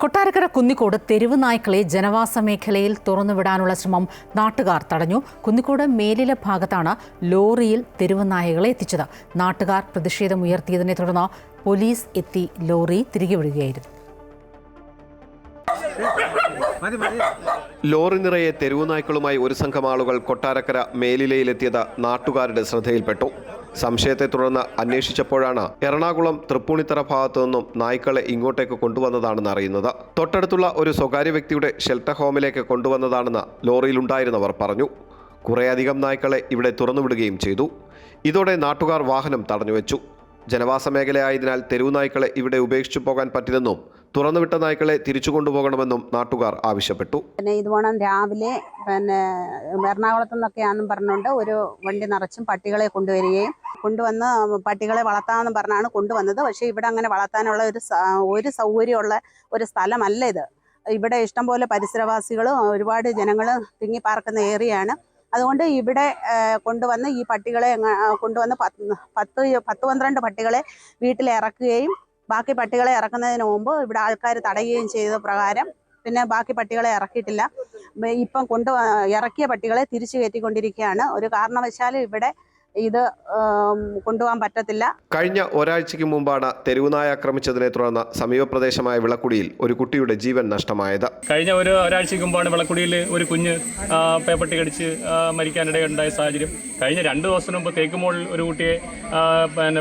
കൊട്ടാരക്കര കുന്നിക്കോട് തെരുവ് നായ്ക്കളെ ജനവാസ മേഖലയിൽ തുറന്നുവിടാനുള്ള ശ്രമം നാട്ടുകാർ തടഞ്ഞു. കുന്നിക്കോട് മേലില ഭാഗത്താണ് ലോറിയിൽ തെരുവ് നായകളെ എത്തിച്ചത്. നാട്ടുകാർ പ്രതിഷേധമുയർത്തിയതിനെ തുടർന്ന് പോലീസ് എത്തി ലോറി തിരികെ വിടുകയായിരുന്നു. ലോറി നിറയെ തെരുവു നായ്ക്കളുമായി ഒരു സംഘം ആളുകൾ കൊട്ടാരക്കര മേലിലയിലെത്തിയത് നാട്ടുകാരുടെ ശ്രദ്ധയിൽപ്പെട്ടു. സംശയത്തെ തുടർന്ന് അന്വേഷിച്ചപ്പോഴാണ് എറണാകുളം തൃപ്പൂണിത്തറ ഭാഗത്തു നിന്നും നായ്ക്കളെ ഇങ്ങോട്ടേക്ക് കൊണ്ടുവന്നതാണെന്ന് അറിയുന്നത്. തൊട്ടടുത്തുള്ള ഒരു സ്വകാര്യ വ്യക്തിയുടെ ഷെൽട്ടർ ഹോമിലേക്ക് കൊണ്ടുവന്നതാണെന്ന് ലോറിയിലുണ്ടായിരുന്നവർ പറഞ്ഞു. കുറേയധികം നായ്ക്കളെ ഇവിടെ തുറന്നുവിടുകയും ചെയ്തു. ഇതോടെ നാട്ടുകാർ വാഹനം തടഞ്ഞുവെച്ചു. ജനവാസ മേഖലയായതിനാൽ തെരുവു നായ്ക്കളെ ഇവിടെ ഉപേക്ഷിച്ചു പോകാൻ പറ്റില്ലെന്നും തുറന്നുവിട്ട നായ്ക്കളെ തിരിച്ചു കൊണ്ടുപോകണമെന്നും നാട്ടുകാർ ആവശ്യപ്പെട്ടു. ഇതുപോണം രാവിലെ എറണാകുളത്തു നിന്നൊക്കെയാണെന്നും പറഞ്ഞുകൊണ്ട് ഒരു വണ്ടി നിറച്ചും പട്ടികളെ കൊണ്ടുവന്ന് പട്ടികളെ വളർത്താമെന്ന് പറഞ്ഞാണ് കൊണ്ടുവന്നത്. പക്ഷേ ഇവിടെ അങ്ങനെ വളർത്താനുള്ള ഒരു സൗകര്യമുള്ള ഒരു സ്ഥലമല്ല ഇത്. ഇവിടെ ഇഷ്ടംപോലെ പരിസരവാസികളും ഒരുപാട് ജനങ്ങൾ തിങ്ങി പാർക്കുന്ന ഏരിയയാണ്. അതുകൊണ്ട് ഇവിടെ കൊണ്ടുവന്ന് ഈ പട്ടികളെ കൊണ്ടുവന്ന് 10-12 പട്ടികളെ വീട്ടിൽ ഇറക്കുകയും ബാക്കി പട്ടികളെ ഇറക്കുന്നതിന് മുമ്പ് ഇവിടെ ആൾക്കാർ തടയുകയും ചെയ്ത പ്രകാരം പിന്നെ ബാക്കി പട്ടികളെ ഇറക്കിയിട്ടില്ല. ഇപ്പം ഇറക്കിയ പട്ടികളെ തിരിച്ചു കയറ്റിക്കൊണ്ടിരിക്കുകയാണ്. ഒരു കാരണവശാലും ഇവിടെ ഇത് കൊണ്ടുപോകാൻ പറ്റത്തില്ല. കഴിഞ്ഞ ഒരാഴ്ചയ്ക്ക് മുമ്പാണ് തെരുവുനായ ആക്രമിച്ചതിനെ തുടർന്ന് സമീപ പ്രദേശമായ വിളക്കുടിയിൽ ഒരു കുട്ടിയുടെ ജീവൻ നഷ്ടമായത്. കഴിഞ്ഞ ഒരാഴ്ചയ്ക്ക് മുമ്പാണ് വിളക്കുടിയിൽ ഒരു കുഞ്ഞ് പേപ്പട്ടി കടിച്ച് മരിക്കാനിടയുണ്ടായ സാഹചര്യം. കഴിഞ്ഞ 2 ദിവസം മുമ്പ് തേക്കുമോളിൽ ഒരു കുട്ടിയെ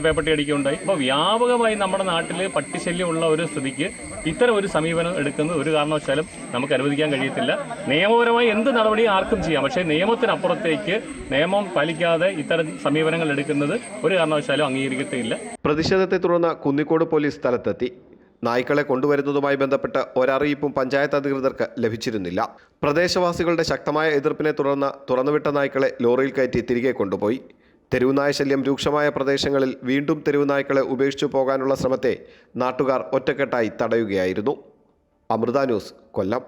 പേപ്പട്ടി അടിക്കുകയുണ്ടായി. അപ്പോൾ വ്യാപകമായി നമ്മുടെ നാട്ടിൽ പട്ടിശല്യമുള്ള ഒരു സ്ഥിതിക്ക് ഇത്തരം ഒരു സമീപനം എടുക്കുന്നത് ഒരു കാരണവശാലും നമുക്ക് അനുവദിക്കാൻ കഴിയത്തില്ല. നിയമപരമായി എന്ത് നടപടി ആർക്കും ചെയ്യാം, പക്ഷേ നിയമത്തിനപ്പുറത്തേക്ക് നിയമം പാലിക്കാതെ ഇത്തരം സമീപനങ്ങൾ എടുക്കുന്നത് ഒരു കാരണവശാലും അംഗീകരിക്കത്തില്ല. പ്രതിഷേധത്തെ തുടർന്ന് കുന്നിക്കോട് പോലീസ് സ്ഥലത്തെത്തി. നായ്ക്കളെ കൊണ്ടുവരുന്നതുമായി ബന്ധപ്പെട്ട് ഒരറിയിപ്പും പഞ്ചായത്ത് അധികൃതർക്ക് ലഭിച്ചിരുന്നില്ല. പ്രദേശവാസികളുടെ ശക്തമായ എതിർപ്പിനെ തുടർന്ന് തുറന്നുവിട്ട നായ്ക്കളെ ലോറിയിൽ കയറ്റി തിരികെ കൊണ്ടുപോയി. തെരുവുനായ ശല്യം രൂക്ഷമായ പ്രദേശങ്ങളിൽ വീണ്ടും തെരുവുനായ്ക്കളെ ഉപേക്ഷിച്ചു പോകാനുള്ള ശ്രമത്തെ നാട്ടുകാർ ഒറ്റക്കെട്ടായി തടയുകയായിരുന്നു. അമൃത ന്യൂസ്, കൊല്ലം.